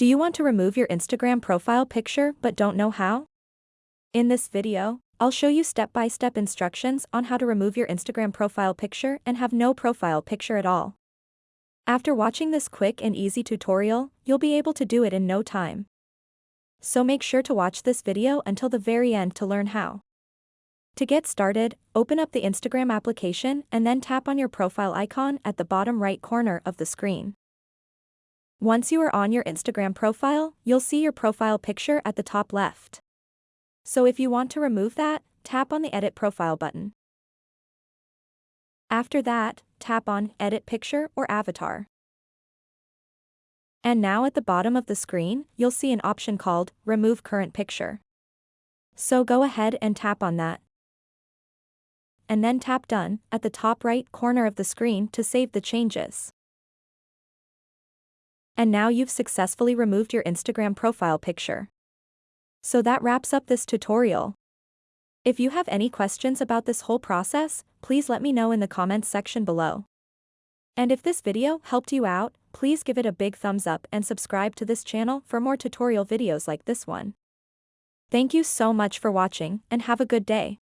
Do you want to remove your Instagram profile picture but don't know how? In this video, I'll show you step-by-step instructions on how to remove your Instagram profile picture and have no profile picture at all. After watching this quick and easy tutorial, you'll be able to do it in no time. So make sure to watch this video until the very end to learn how. To get started, open up the Instagram application and then tap on your profile icon at the bottom right corner of the screen. Once you are on your Instagram profile, you'll see your profile picture at the top left. So if you want to remove that, tap on the Edit Profile button. After that, tap on Edit Picture or Avatar. And now at the bottom of the screen, you'll see an option called Remove Current Picture. So go ahead and tap on that. And then tap Done at the top right corner of the screen to save the changes. And now you've successfully removed your Instagram profile picture. So that wraps up this tutorial. If you have any questions about this whole process, please let me know in the comments section below. And if this video helped you out, please give it a big thumbs up and subscribe to this channel for more tutorial videos like this one. Thank you so much for watching and have a good day.